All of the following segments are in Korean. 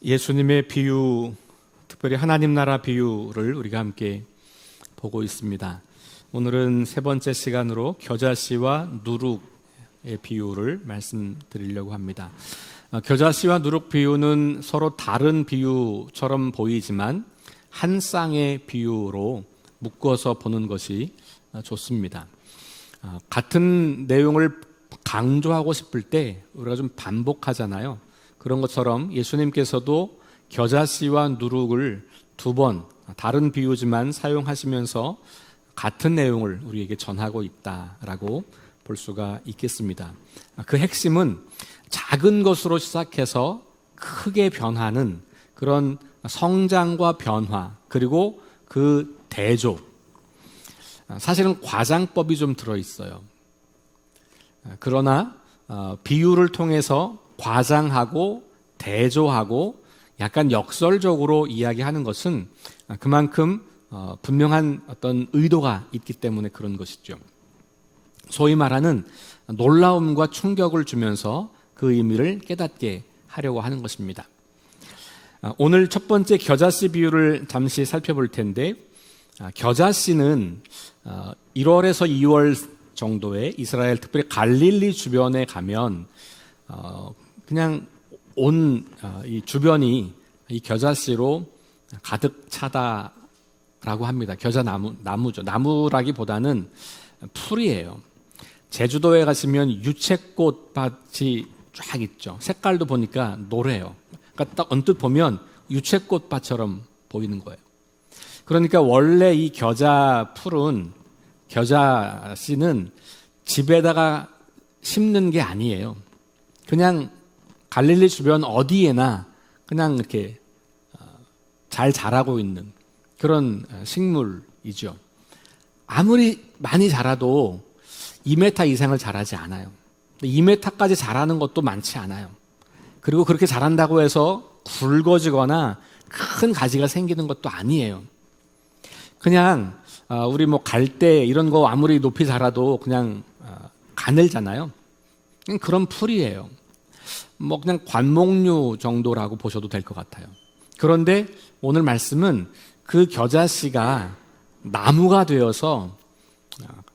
예수님의 비유, 특별히 하나님 나라 비유를 우리가 함께 보고 있습니다. 오늘은 세 번째 시간으로 겨자씨와 누룩의 비유를 말씀드리려고 합니다. 겨자씨와 누룩 비유는 서로 다른 비유처럼 보이지만 한 쌍의 비유로 묶어서 보는 것이 좋습니다. 같은 내용을 강조하고 싶을 때 우리가 좀 반복하잖아요. 그런 것처럼 예수님께서도 겨자씨와 누룩을 두 번 다른 비유지만 사용하시면서 같은 내용을 우리에게 전하고 있다라고 볼 수가 있겠습니다. 그 핵심은 작은 것으로 시작해서 크게 변하는 그런 성장과 변화, 그리고 그 대조. 사실은 과장법이 좀 들어있어요. 그러나 비유를 통해서 과장하고 대조하고 약간 역설적으로 이야기하는 것은 그만큼 분명한 어떤 의도가 있기 때문에 그런 것이죠. 소위 말하는 놀라움과 충격을 주면서 그 의미를 깨닫게 하려고 하는 것입니다. 오늘 첫 번째 겨자씨 비유를 잠시 살펴볼 텐데, 겨자씨는 1월에서 2월 정도에 이스라엘, 특별히 갈릴리 주변에 가면 그냥 온 이 주변이 이 겨자씨로 가득 차다라고 합니다. 나무죠. 나무라기보다는 풀이에요. 제주도에 가시면 유채꽃밭이 쫙 있죠. 색깔도 보니까 노래요. 그러니까 딱 언뜻 보면 유채꽃밭처럼 보이는 거예요. 그러니까 원래 이 겨자씨는 집에다가 심는 게 아니에요. 그냥 갈릴리 주변 어디에나 그냥 이렇게 잘 자라고 있는 그런 식물이죠. 아무리 많이 자라도 2m 이상을 자라지 않아요. 2m까지 자라는 것도 많지 않아요. 그리고 그렇게 자란다고 해서 굵어지거나 큰 가지가 생기는 것도 아니에요. 그냥 우리 뭐 갈대 이런 거 아무리 높이 자라도 그냥 가늘잖아요. 그런 풀이에요. 뭐 그냥 관목류 정도라고 보셔도 될 것 같아요. 그런데 오늘 말씀은 그 겨자씨가 나무가 되어서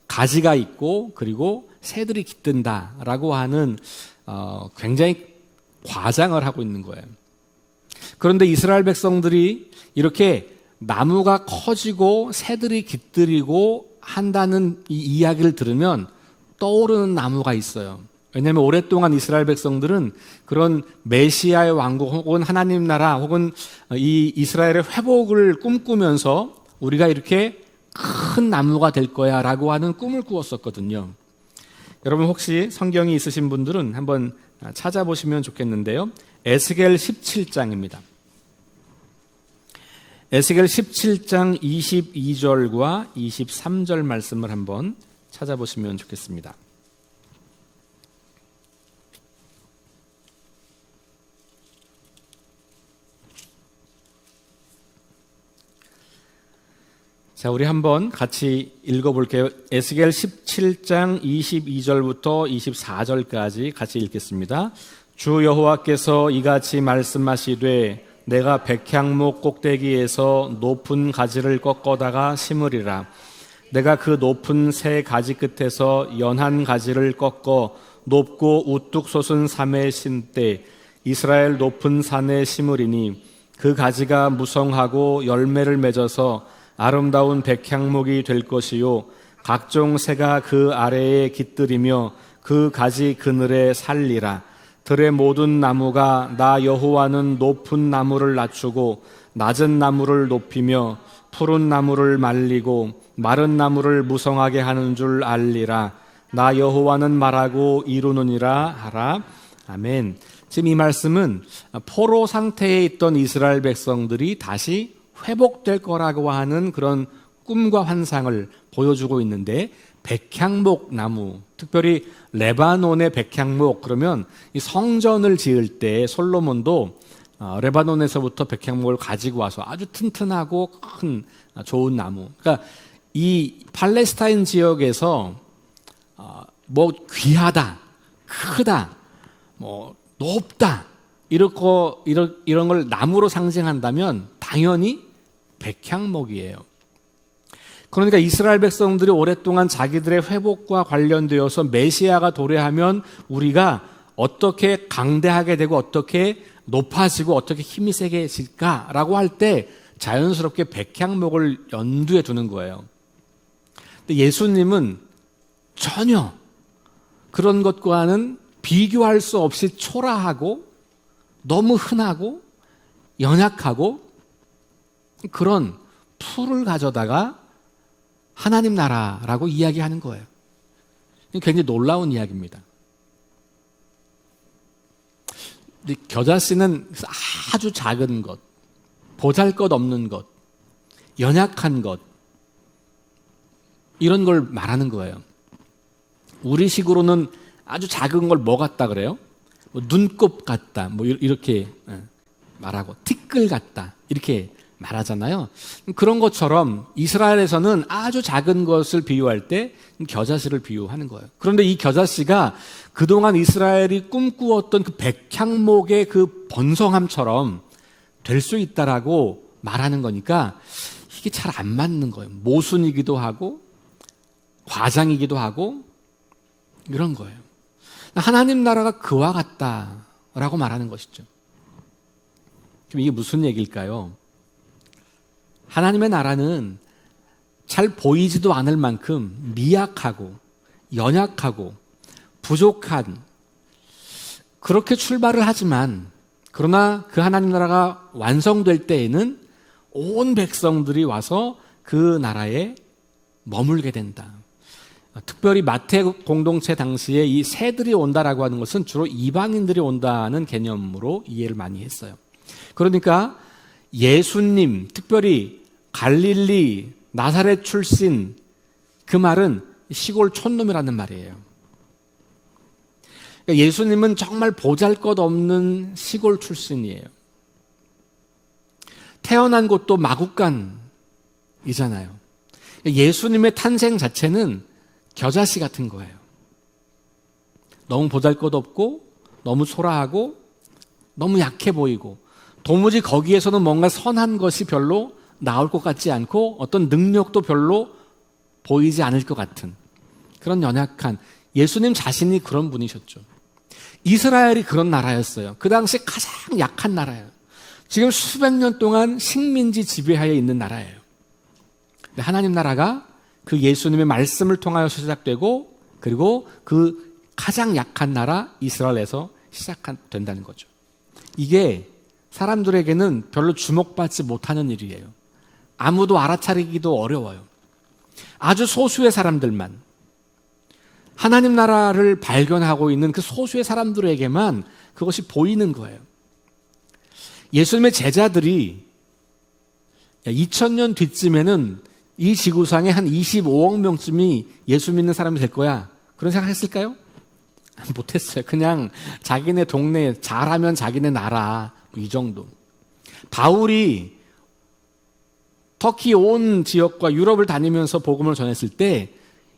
가지가 있고 그리고 새들이 깃든다라고 하는 굉장히 과장을 하고 있는 거예요. 그런데 이스라엘 백성들이 이렇게 나무가 커지고 새들이 깃들이고 한다는 이 이야기를 들으면 떠오르는 나무가 있어요. 왜냐하면 오랫동안 이스라엘 백성들은 그런 메시아의 왕국 혹은 하나님 나라 혹은 이 이스라엘의 회복을 꿈꾸면서 우리가 이렇게 큰 나무가 될 거야 라고 하는 꿈을 꾸었었거든요. 여러분 혹시 성경이 있으신 분들은 한번 찾아보시면 좋겠는데요. 에스겔 17장입니다. 에스겔 17장 22절과 23절 말씀을 한번 찾아보시면 좋겠습니다. 자, 우리 한번 같이 읽어볼게요. 에스겔 17장 22절부터 24절까지 같이 읽겠습니다. 주 여호와께서 이같이 말씀하시되 내가 백향목 꼭대기에서 높은 가지를 꺾어다가 심으리라. 내가 그 높은 새 가지 끝에서 연한 가지를 꺾어 높고 우뚝 솟은 삶에 심되 이스라엘 높은 산에 심으리니 그 가지가 무성하고 열매를 맺어서 아름다운 백향목이 될 것이요 각종 새가 그 아래에 깃들이며 그 가지 그늘에 살리라. 들의 모든 나무가 나 여호와는 높은 나무를 낮추고 낮은 나무를 높이며 푸른 나무를 말리고 마른 나무를 무성하게 하는 줄 알리라. 나 여호와는 말하고 이루느니라 하라. 아멘. 지금 이 말씀은 포로 상태에 있던 이스라엘 백성들이 다시 회복될 거라고 하는 그런 꿈과 환상을 보여주고 있는데, 백향목 나무, 특별히 레바논의 백향목, 그러면 이 성전을 지을 때 솔로몬도 레바논에서부터 백향목을 가지고 와서 아주 튼튼하고 큰 좋은 나무. 그러니까 이 팔레스타인 지역에서 뭐 귀하다, 크다, 뭐 높다, 이런 걸 나무로 상징한다면 당연히 백향목이에요. 그러니까 이스라엘 백성들이 오랫동안 자기들의 회복과 관련되어서 메시아가 도래하면 우리가 어떻게 강대하게 되고 어떻게 높아지고 어떻게 힘이 세게질까라고 할 때 자연스럽게 백향목을 연두에 두는 거예요. 근데 예수님은 전혀 그런 것과는 비교할 수 없이 초라하고 너무 흔하고 연약하고 그런 풀을 가져다가 하나님 나라라고 이야기하는 거예요. 굉장히 놀라운 이야기입니다. 겨자씨는 아주 작은 것, 보잘것없는 것, 연약한 것 이런 걸 말하는 거예요. 우리식으로는 아주 작은 걸 뭐 같다 그래요? 뭐 눈곱 같다, 뭐 이렇게 말하고 티끌 같다 이렇게 말하잖아요. 그런 것처럼 이스라엘에서는 아주 작은 것을 비유할 때 겨자씨를 비유하는 거예요. 그런데 이 겨자씨가 그동안 이스라엘이 꿈꾸었던 그 백향목의 그 번성함처럼 될 수 있다라고 말하는 거니까 이게 잘 안 맞는 거예요. 모순이기도 하고 과장이기도 하고 이런 거예요. 하나님 나라가 그와 같다라고 말하는 것이죠. 그럼 이게 무슨 얘기일까요? 하나님의 나라는 잘 보이지도 않을 만큼 미약하고 연약하고 부족한 그렇게 출발을 하지만 그러나 그 하나님 나라가 완성될 때에는 온 백성들이 와서 그 나라에 머물게 된다. 특별히 마태 공동체 당시에 이 새들이 온다라고 하는 것은 주로 이방인들이 온다는 개념으로 이해를 많이 했어요. 그러니까 예수님, 특별히 갈릴리, 나사렛 출신 그 말은 시골 촌놈이라는 말이에요. 그러니까 예수님은 정말 보잘것없는 시골 출신이에요. 태어난 곳도 마국간이잖아요. 예수님의 탄생 자체는 겨자씨 같은 거예요. 너무 보잘것없고 너무 초라하고 너무 약해 보이고 도무지 거기에서는 뭔가 선한 것이 별로 나올 것 같지 않고 어떤 능력도 별로 보이지 않을 것 같은 그런 연약한 예수님 자신이 그런 분이셨죠. 이스라엘이 그런 나라였어요. 그 당시 가장 약한 나라예요. 지금 수백 년 동안 식민지 지배하에 있는 나라예요. 근데 하나님 나라가 그 예수님의 말씀을 통하여 시작되고 그리고 그 가장 약한 나라 이스라엘에서 시작된다는 거죠. 이게 사람들에게는 별로 주목받지 못하는 일이에요. 아무도 알아차리기도 어려워요. 아주 소수의 사람들만 하나님 나라를 발견하고 있는 그 소수의 사람들에게만 그것이 보이는 거예요. 예수님의 제자들이 2000년 뒤쯤에는 이 지구상에 한 25억 명쯤이 예수 믿는 사람이 될 거야. 그런 생각했을까요? 못했어요. 그냥 자기네 동네 잘하면 자기네 나라 이 정도. 바울이 터키 온 지역과 유럽을 다니면서 복음을 전했을 때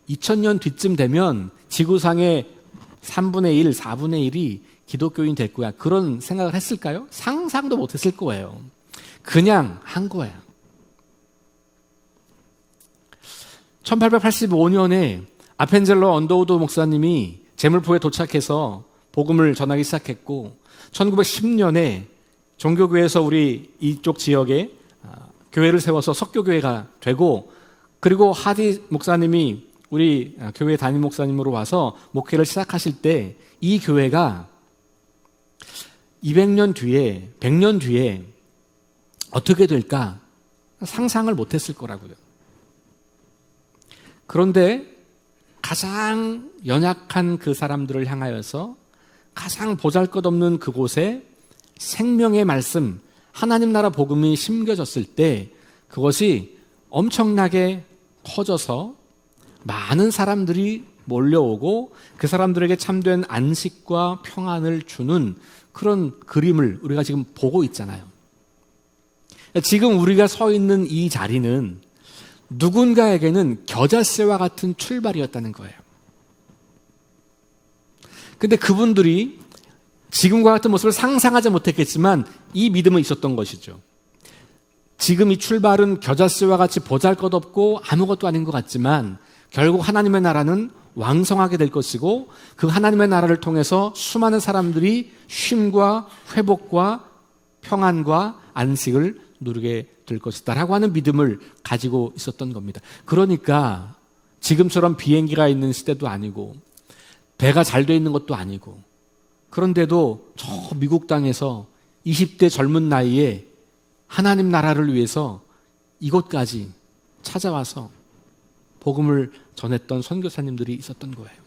2000년 뒤쯤 되면 지구상의 3분의 1, 4분의 1이 기독교인 될 거야. 그런 생각을 했을까요? 상상도 못했을 거예요. 그냥 한 거야. 1885년에 아펜젤러 언더우드 목사님이 제물포에 도착해서 복음을 전하기 시작했고 1910년에 종교교회에서 우리 이쪽 지역에 교회를 세워서 석교교회가 되고 그리고 하디 목사님이 우리 교회 담임 목사님으로 와서 목회를 시작하실 때 이 교회가 200년 뒤에 100년 뒤에 어떻게 될까 상상을 못했을 거라고요. 그런데 가장 연약한 그 사람들을 향하여서 가장 보잘것없는 그곳에 생명의 말씀, 하나님 나라 복음이 심겨졌을 때 그것이 엄청나게 커져서 많은 사람들이 몰려오고 그 사람들에게 참된 안식과 평안을 주는 그런 그림을 우리가 지금 보고 있잖아요. 지금 우리가 서 있는 이 자리는 누군가에게는 겨자씨와 같은 출발이었다는 거예요. 근데 그분들이 지금과 같은 모습을 상상하지 못했겠지만 이 믿음은 있었던 것이죠. 지금 이 출발은 겨자씨와 같이 보잘것없고 아무것도 아닌 것 같지만 결국 하나님의 나라는 왕성하게 될 것이고 그 하나님의 나라를 통해서 수많은 사람들이 쉼과 회복과 평안과 안식을 누리게 될 것이다 라고 하는 믿음을 가지고 있었던 겁니다. 그러니까 지금처럼 비행기가 있는 시대도 아니고 배가 잘 돼 있는 것도 아니고 그런데도 저 미국 땅에서 20대 젊은 나이에 하나님 나라를 위해서 이곳까지 찾아와서 복음을 전했던 선교사님들이 있었던 거예요.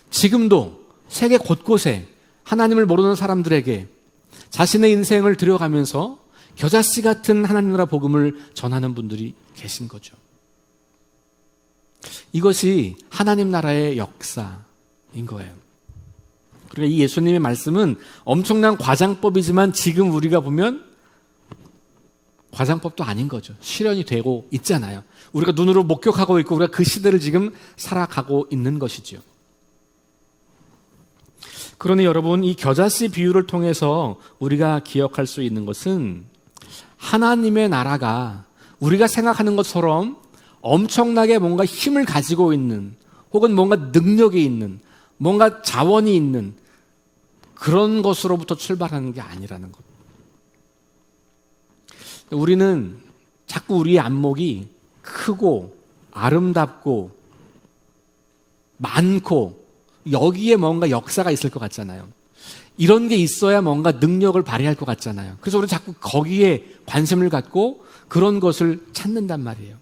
지금도 세계 곳곳에 하나님을 모르는 사람들에게 자신의 인생을 들여가면서 겨자씨 같은 하나님 나라 복음을 전하는 분들이 계신 거죠. 이것이 하나님 나라의 역사인 거예요. 그러니까 이 예수님의 말씀은 엄청난 과장법이지만 지금 우리가 보면 과장법도 아닌 거죠. 실현이 되고 있잖아요. 우리가 눈으로 목격하고 있고 우리가 그 시대를 지금 살아가고 있는 것이죠. 그러니 여러분, 이 겨자씨 비유를 통해서 우리가 기억할 수 있는 것은 하나님의 나라가 우리가 생각하는 것처럼 엄청나게 뭔가 힘을 가지고 있는 혹은 뭔가 능력이 있는 뭔가 자원이 있는 그런 것으로부터 출발하는 게 아니라는 것. 우리는 자꾸 우리의 안목이 크고 아름답고 많고 여기에 뭔가 역사가 있을 것 같잖아요. 이런 게 있어야 뭔가 능력을 발휘할 것 같잖아요. 그래서 우리는 자꾸 거기에 관심을 갖고 그런 것을 찾는단 말이에요.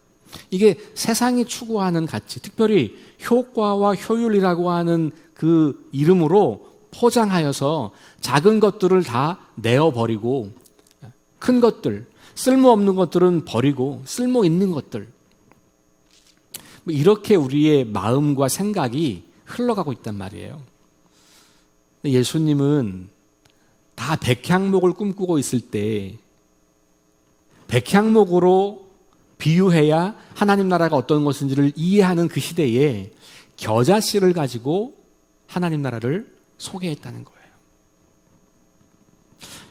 이게 세상이 추구하는 가치, 특별히 효과와 효율이라고 하는 그 이름으로 포장하여서 작은 것들을 다 내어버리고 큰 것들, 쓸모없는 것들은 버리고 쓸모 있는 것들, 이렇게 우리의 마음과 생각이 흘러가고 있단 말이에요. 예수님은 다 백향목을 꿈꾸고 있을 때 백향목으로 비유해야 하나님 나라가 어떤 것인지를 이해하는 그 시대에 겨자씨를 가지고 하나님 나라를 소개했다는 거예요.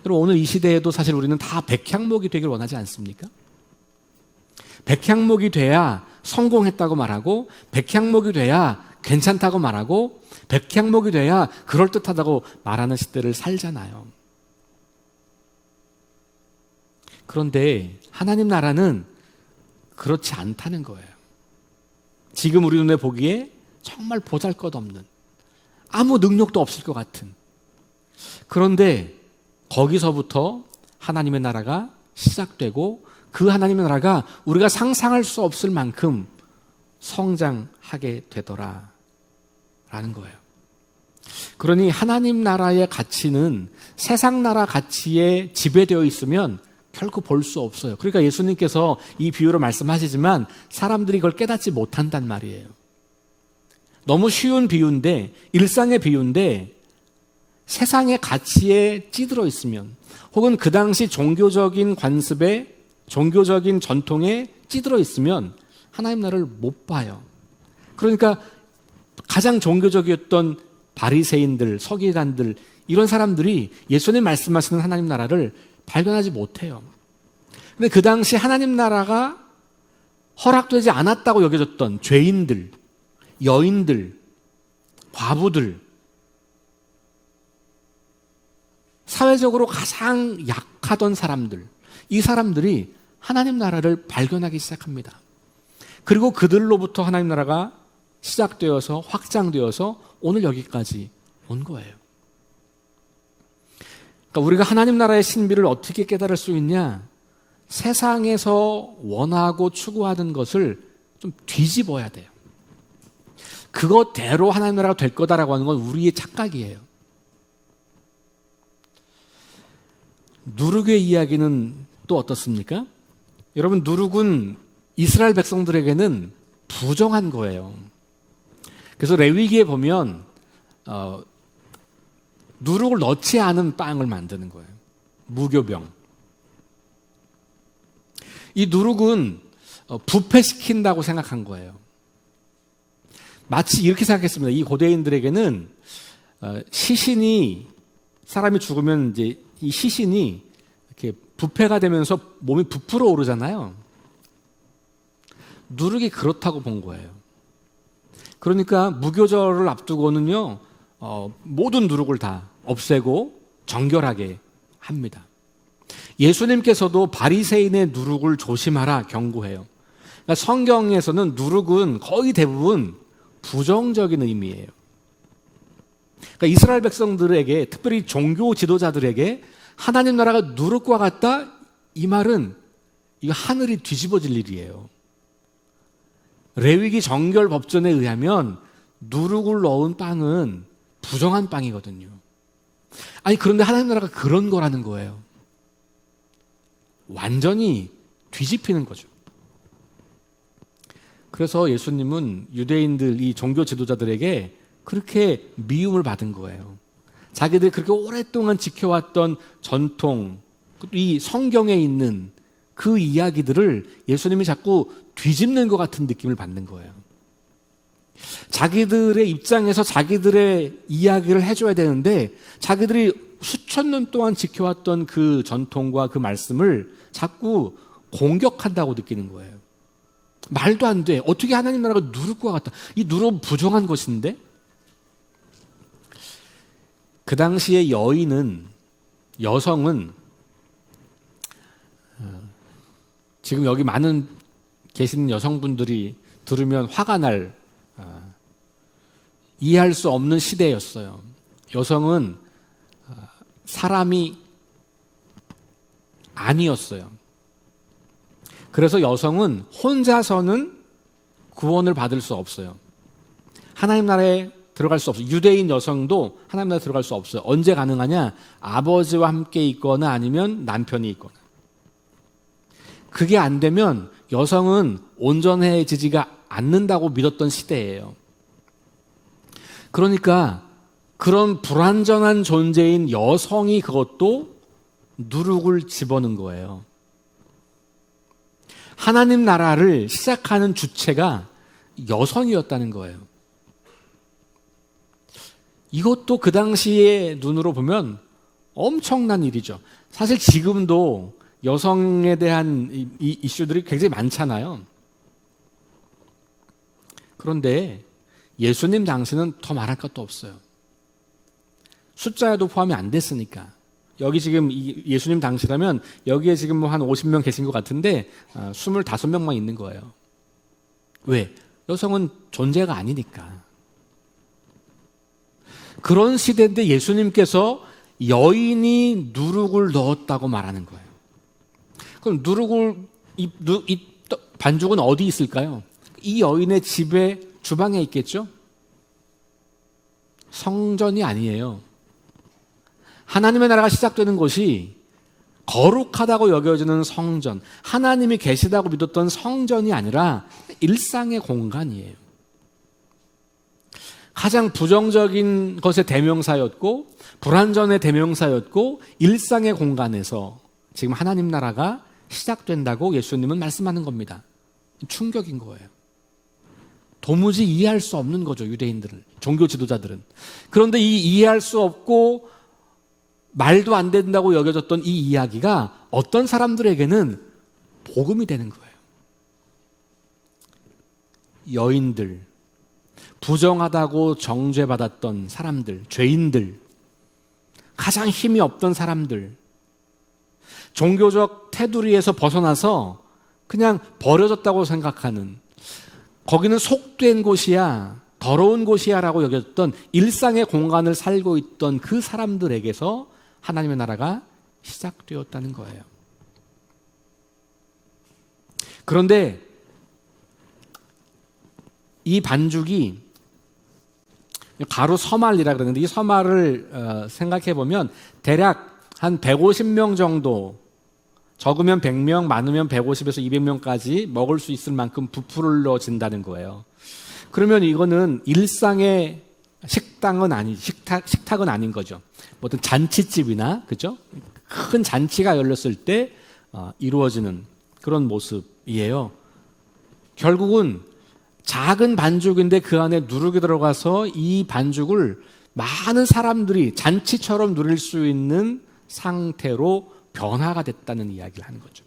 여러분, 오늘 이 시대에도 사실 우리는 다 백향목이 되길 원하지 않습니까? 백향목이 돼야 성공했다고 말하고 백향목이 돼야 괜찮다고 말하고 백향목이 돼야 그럴듯하다고 말하는 시대를 살잖아요. 그런데 하나님 나라는 그렇지 않다는 거예요. 지금 우리 눈에 보기에 정말 보잘것없는 아무 능력도 없을 것 같은, 그런데 거기서부터 하나님의 나라가 시작되고 그 하나님의 나라가 우리가 상상할 수 없을 만큼 성장하게 되더라 라는 거예요. 그러니 하나님 나라의 가치는 세상 나라 가치에 지배되어 있으면 결코 볼 수 없어요. 그러니까 예수님께서 이 비유로 말씀하시지만 사람들이 그걸 깨닫지 못한단 말이에요. 너무 쉬운 비유인데, 일상의 비유인데 세상의 가치에 찌들어 있으면 혹은 그 당시 종교적인 관습에 종교적인 전통에 찌들어 있으면 하나님 나라를 못 봐요. 그러니까 가장 종교적이었던 바리새인들, 서기관들, 이런 사람들이 예수님 말씀하시는 하나님 나라를 발견하지 못해요. 근데 그 당시 하나님 나라가 허락되지 않았다고 여겨졌던 죄인들, 여인들, 과부들, 사회적으로 가장 약하던 사람들, 이 사람들이 하나님 나라를 발견하기 시작합니다. 그리고 그들로부터 하나님 나라가 시작되어서 확장되어서 오늘 여기까지 온 거예요. 그러니까 우리가 하나님 나라의 신비를 어떻게 깨달을 수 있냐? 세상에서 원하고 추구하는 것을 좀 뒤집어야 돼요. 그것대로 하나님 나라가 될 거다라고 하는 건 우리의 착각이에요. 누룩의 이야기는 또 어떻습니까? 여러분, 누룩은 이스라엘 백성들에게는 부정한 거예요. 그래서 레위기에 보면 누룩을 넣지 않은 빵을 만드는 거예요. 무교병. 이 누룩은 부패시킨다고 생각한 거예요. 마치 이렇게 생각했습니다. 이 고대인들에게는 시신이 사람이 죽으면 이제 이 시신이 이렇게 부패가 되면서 몸이 부풀어 오르잖아요. 누룩이 그렇다고 본 거예요. 그러니까 무교절을 앞두고는요, 모든 누룩을 다 없애고 정결하게 합니다. 예수님께서도 바리새인의 누룩을 조심하라 경고해요. 그러니까 성경에서는 누룩은 거의 대부분 부정적인 의미예요. 그러니까 이스라엘 백성들에게, 특별히 종교 지도자들에게 하나님 나라가 누룩과 같다? 이 말은 이거 하늘이 뒤집어질 일이에요. 레위기 정결 법전에 의하면 누룩을 넣은 빵은 부정한 빵이거든요. 아니, 그런데 하나님 나라가 그런 거라는 거예요. 완전히 뒤집히는 거죠. 그래서 예수님은 유대인들, 이 종교 지도자들에게 그렇게 미움을 받은 거예요. 자기들이 그렇게 오랫동안 지켜왔던 전통, 이 성경에 있는 그 이야기들을 예수님이 자꾸 뒤집는 것 같은 느낌을 받는 거예요. 자기들의 입장에서 자기들의 이야기를 해줘야 되는데 자기들이 수천 년 동안 지켜왔던 그 전통과 그 말씀을 자꾸 공격한다고 느끼는 거예요. 말도 안 돼. 어떻게 하나님 나라가 누룩과 같다. 이 누룩은 부정한 것인데. 그 당시에 여성은 지금 여기 많은 계신 여성분들이 들으면 화가 날 이해할 수 없는 시대였어요. 여성은 사람이 아니었어요. 그래서 여성은 혼자서는 구원을 받을 수 없어요. 하나님 나라에 들어갈 수 없어요. 유대인 여성도 하나님 나라에 들어갈 수 없어요. 언제 가능하냐? 아버지와 함께 있거나 아니면 남편이 있거나. 그게 안 되면 여성은 온전해지지가 않는다고 믿었던 시대예요. 그러니까 그런 불완전한 존재인 여성이 그것도 누룩을 집어넣은 거예요. 하나님 나라를 시작하는 주체가 여성이었다는 거예요. 이것도 그 당시의 눈으로 보면 엄청난 일이죠. 사실 지금도 여성에 대한 이 이슈들이 굉장히 많잖아요. 그런데 예수님 당시는 더 말할 것도 없어요. 숫자에도 포함이 안 됐으니까. 여기 지금 예수님 당시라면 여기에 지금 뭐 한 50명 계신 것 같은데 25명만 있는 거예요. 왜? 여성은 존재가 아니니까. 그런 시대인데 예수님께서 여인이 누룩을 넣었다고 말하는 거예요. 그럼 이 반죽은 어디 있을까요? 이 여인의 집에 주방에 있겠죠? 성전이 아니에요. 하나님의 나라가 시작되는 곳이 거룩하다고 여겨지는 성전, 하나님이 계시다고 믿었던 성전이 아니라 일상의 공간이에요. 가장 부정적인 것의 대명사였고 불완전의 대명사였고 일상의 공간에서 지금 하나님 나라가 시작된다고 예수님은 말씀하는 겁니다. 충격인 거예요. 도무지 이해할 수 없는 거죠, 유대인들은, 종교 지도자들은. 그런데 이 이해할 수 없고 말도 안 된다고 여겨졌던 이 이야기가 어떤 사람들에게는 복음이 되는 거예요. 여인들, 부정하다고 정죄받았던 사람들, 죄인들, 가장 힘이 없던 사람들, 종교적 테두리에서 벗어나서 그냥 버려졌다고 생각하는, 거기는 속된 곳이야, 더러운 곳이야 라고 여겼던 일상의 공간을 살고 있던 그 사람들에게서 하나님의 나라가 시작되었다는 거예요. 그런데 이 반죽이 가루 서말이라 그러는데 이 서말을 생각해 보면 대략 한 150명 정도, 적으면 100명, 많으면 150에서 200명까지 먹을 수 있을 만큼 부풀어진다는 거예요. 그러면 이거는 일상의 식당은 식탁은 아닌 거죠. 어떤 잔치집이나, 그죠? 큰 잔치가 열렸을 때 이루어지는 그런 모습이에요. 결국은 작은 반죽인데 그 안에 누룩이 들어가서 이 반죽을 많은 사람들이 잔치처럼 누릴 수 있는 상태로 변화가 됐다는 이야기를 하는 거죠.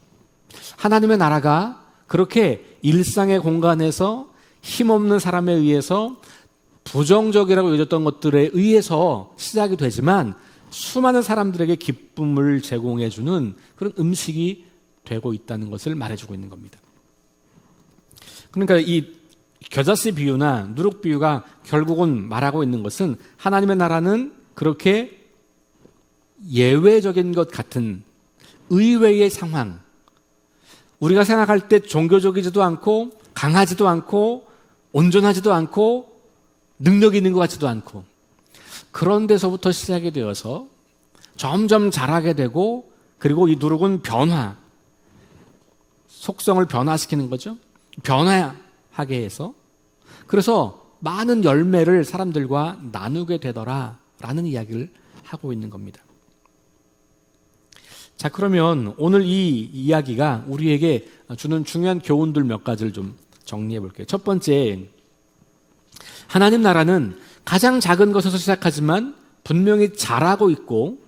하나님의 나라가 그렇게 일상의 공간에서 힘없는 사람에 의해서 부정적이라고 여겼던 것들에 의해서 시작이 되지만 수많은 사람들에게 기쁨을 제공해주는 그런 음식이 되고 있다는 것을 말해주고 있는 겁니다. 그러니까 이 겨자씨 비유나 누룩 비유가 결국은 말하고 있는 것은 하나님의 나라는 그렇게 예외적인 것 같은 의외의 상황, 우리가 생각할 때 종교적이지도 않고 강하지도 않고 온전하지도 않고 능력이 있는 것 같지도 않고 그런 데서부터 시작이 되어서 점점 자라게 되고 그리고 이 누룩은 변화, 속성을 변화시키는 거죠. 변화하게 해서 그래서 많은 열매를 사람들과 나누게 되더라라는 이야기를 하고 있는 겁니다. 자, 그러면 오늘 이 이야기가 우리에게 주는 중요한 교훈들 몇 가지를 좀 정리해 볼게요. 첫 번째, 하나님 나라는 가장 작은 것에서 시작하지만 분명히 자라고 있고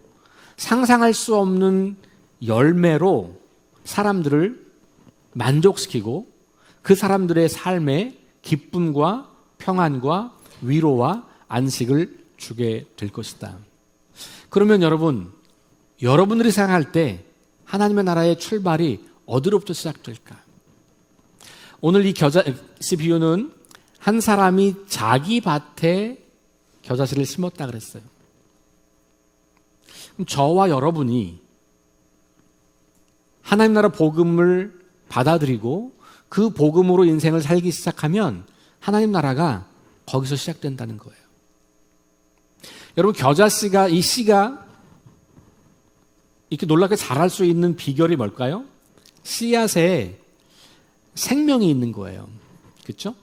상상할 수 없는 열매로 사람들을 만족시키고 그 사람들의 삶에 기쁨과 평안과 위로와 안식을 주게 될 것이다. 그러면 여러분들이 생각할 때 하나님의 나라의 출발이 어디로부터 시작될까? 오늘 이 겨자씨 비유는 한 사람이 자기 밭에 겨자씨를 심었다 그랬어요. 그럼 저와 여러분이 하나님 나라 복음을 받아들이고 그 복음으로 인생을 살기 시작하면 하나님 나라가 거기서 시작된다는 거예요. 여러분, 겨자씨가, 이 씨가 이렇게 놀랍게 자랄 수 있는 비결이 뭘까요? 씨앗에 생명이 있는 거예요. 그렇죠?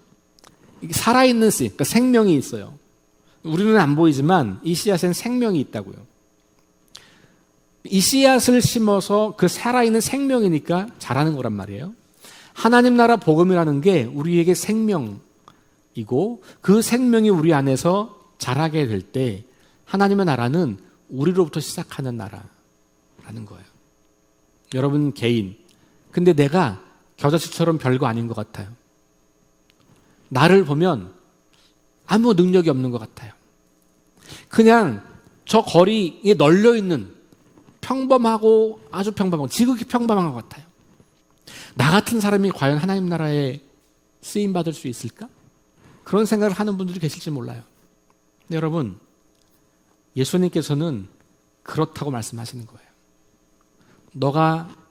이게 살아있는 씨, 그러니까 생명이 있어요. 우리는 안 보이지만 이 씨앗에는 생명이 있다고요. 이 씨앗을 심어서 그 살아있는 생명이니까 자라는 거란 말이에요. 하나님 나라 복음이라는 게 우리에게 생명이고 그 생명이 우리 안에서 자라게 될 때 하나님의 나라는 우리로부터 시작하는 나라라는 거예요. 여러분 개인, 근데 내가 겨자씨처럼 별거 아닌 것 같아요. 나를 보면 아무 능력이 없는 것 같아요. 그냥 저 거리에 널려있는 평범하고 아주 평범하고 지극히 평범한 것 같아요. 나 같은 사람이 과연 하나님 나라에 쓰임받을 수 있을까? 그런 생각을 하는 분들이 계실지 몰라요. 근데 여러분, 예수님께서는 그렇다고 말씀하시는 거예요.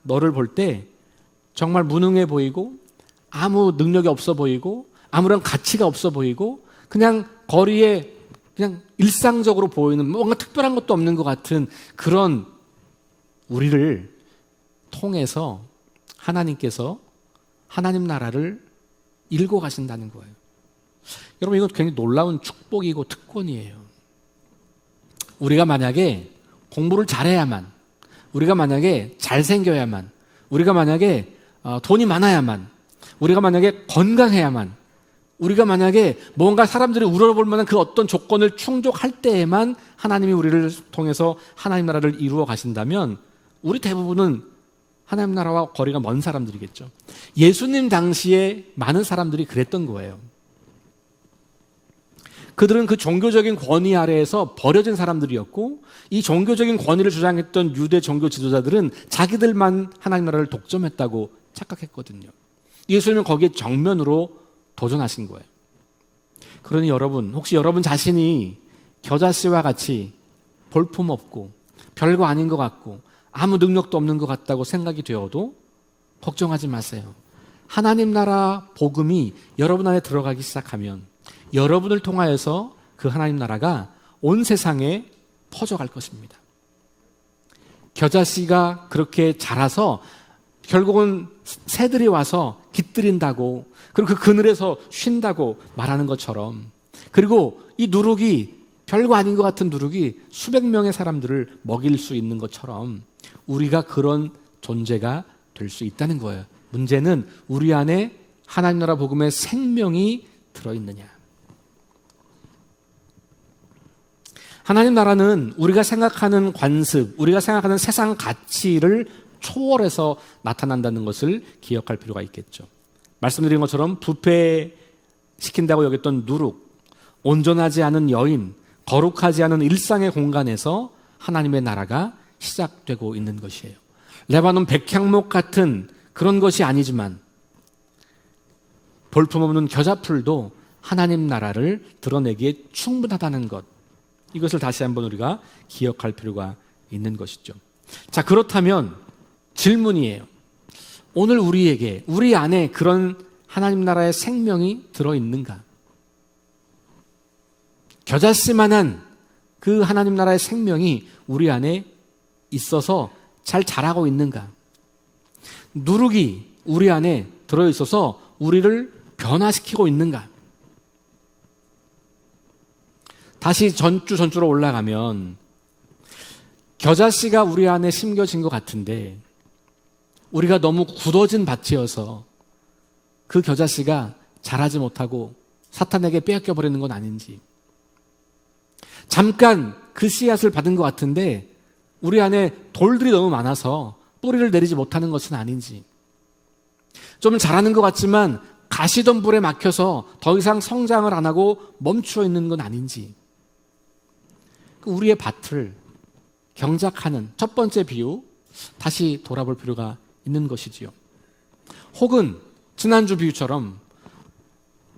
너를 볼 때 정말 무능해 보이고 아무 능력이 없어 보이고 아무런 가치가 없어 보이고 그냥 거리에 그냥 일상적으로 보이는 뭔가 특별한 것도 없는 것 같은 그런 우리를 통해서 하나님께서 하나님 나라를 일궈 가신다는 거예요. 여러분, 이건 굉장히 놀라운 축복이고 특권이에요. 우리가 만약에 공부를 잘해야만, 우리가 만약에 잘생겨야만, 우리가 만약에 돈이 많아야만, 우리가 만약에 건강해야만, 우리가 만약에 뭔가 사람들이 우러러볼 만한 그 어떤 조건을 충족할 때에만 하나님이 우리를 통해서 하나님 나라를 이루어 가신다면 우리 대부분은 하나님 나라와 거리가 먼 사람들이겠죠. 예수님 당시에 많은 사람들이 그랬던 거예요. 그들은 그 종교적인 권위 아래에서 버려진 사람들이었고 이 종교적인 권위를 주장했던 유대 종교 지도자들은 자기들만 하나님 나라를 독점했다고 착각했거든요. 예수님은 거기에 정면으로 도전하신 거예요. 그러니 여러분, 혹시 여러분 자신이 겨자씨와 같이 볼품없고 별거 아닌 것 같고 아무 능력도 없는 것 같다고 생각이 되어도 걱정하지 마세요. 하나님 나라 복음이 여러분 안에 들어가기 시작하면 여러분을 통하여서 그 하나님 나라가 온 세상에 퍼져갈 것입니다. 겨자씨가 그렇게 자라서 결국은 새들이 와서 깃들인다고, 그리고 그 그늘에서 쉰다고 말하는 것처럼, 그리고 이 누룩이 별거 아닌 것 같은 누룩이 수백 명의 사람들을 먹일 수 있는 것처럼 우리가 그런 존재가 될 수 있다는 거예요. 문제는 우리 안에 하나님 나라 복음의 생명이 들어있느냐. 하나님 나라는 우리가 생각하는 관습, 우리가 생각하는 세상 가치를 초월해서 나타난다는 것을 기억할 필요가 있겠죠. 말씀드린 것처럼 부패시킨다고 여겼던 누룩, 온전하지 않은 여인, 거룩하지 않은 일상의 공간에서 하나님의 나라가 시작되고 있는 것이에요. 레바논 백향목 같은 그런 것이 아니지만 볼품없는 겨자풀도 하나님 나라를 드러내기에 충분하다는 것, 이것을 다시 한번 우리가 기억할 필요가 있는 것이죠. 자, 그렇다면 질문이에요. 오늘 우리에게, 우리 안에 그런 하나님 나라의 생명이 들어있는가? 겨자씨만한 그 하나님 나라의 생명이 우리 안에 있어서 잘 자라고 있는가? 누룩이 우리 안에 들어있어서 우리를 변화시키고 있는가? 다시 전주로 올라가면 겨자씨가 우리 안에 심겨진 것 같은데 우리가 너무 굳어진 밭이어서 그 겨자씨가 자라지 못하고 사탄에게 빼앗겨 버리는 건 아닌지, 잠깐 그 씨앗을 받은 것 같은데 우리 안에 돌들이 너무 많아서 뿌리를 내리지 못하는 것은 아닌지, 좀 자라는 것 같지만 가시덤불에 막혀서 더 이상 성장을 안 하고 멈추어 있는 건 아닌지, 우리의 밭을 경작하는 첫 번째 비유 다시 돌아볼 필요가 있는 것이지요. 혹은 지난주 비유처럼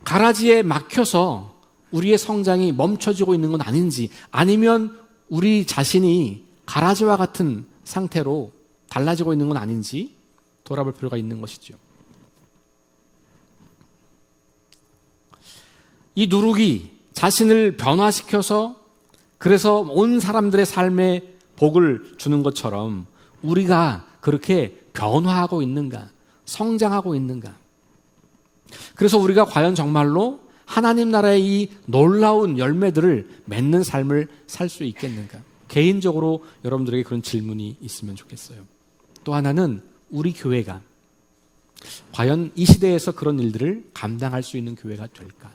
가라지에 막혀서 우리의 성장이 멈춰지고 있는 건 아닌지, 아니면 우리 자신이 가라지와 같은 상태로 달라지고 있는 건 아닌지 돌아볼 필요가 있는 것이죠. 이 누룩이 자신을 변화시켜서 그래서 온 사람들의 삶에 복을 주는 것처럼 우리가 그렇게 변화하고 있는가, 성장하고 있는가? 그래서 우리가 과연 정말로 하나님 나라의 이 놀라운 열매들을 맺는 삶을 살 수 있겠는가? 개인적으로 여러분들에게 그런 질문이 있으면 좋겠어요. 또 하나는 우리 교회가 과연 이 시대에서 그런 일들을 감당할 수 있는 교회가 될까?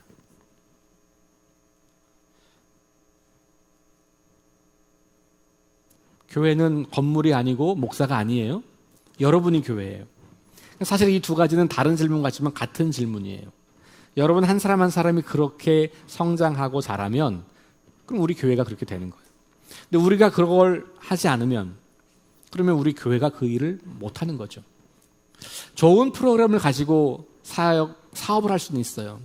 교회는 건물이 아니고 목사가 아니에요. 여러분이 교회예요. 사실 이 두 가지는 다른 질문 같지만 같은 질문이에요. 여러분 한 사람 한 사람이 그렇게 성장하고 자라면 그럼 우리 교회가 그렇게 되는 거예요. 근데 우리가 그걸 하지 않으면 그러면 우리 교회가 그 일을 못하는 거죠. 좋은 프로그램을 가지고 사업을 할 수는 있어요.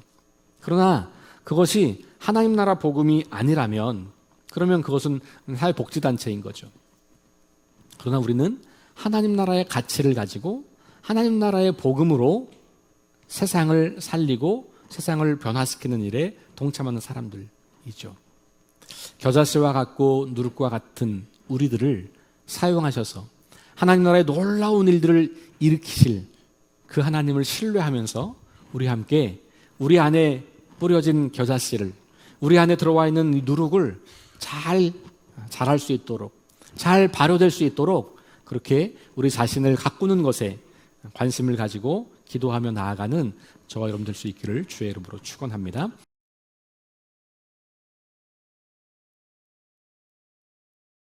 그러나 그것이 하나님 나라 복음이 아니라면 그러면 그것은 사회복지단체인 거죠. 그러나 우리는 하나님 나라의 가치를 가지고 하나님 나라의 복음으로 세상을 살리고 세상을 변화시키는 일에 동참하는 사람들이죠. 겨자씨와 같고 누룩과 같은 우리들을 사용하셔서 하나님 나라의 놀라운 일들을 일으키실 그 하나님을 신뢰하면서 우리 함께 우리 안에 뿌려진 겨자씨를, 우리 안에 들어와 있는 이 누룩을 잘 자랄 수 있도록, 잘 발효될 수 있도록 그렇게 우리 자신을 가꾸는 것에 관심을 가지고 기도하며 나아가는 저와 여러분 될 수 있기를 주의 이름으로 축원합니다.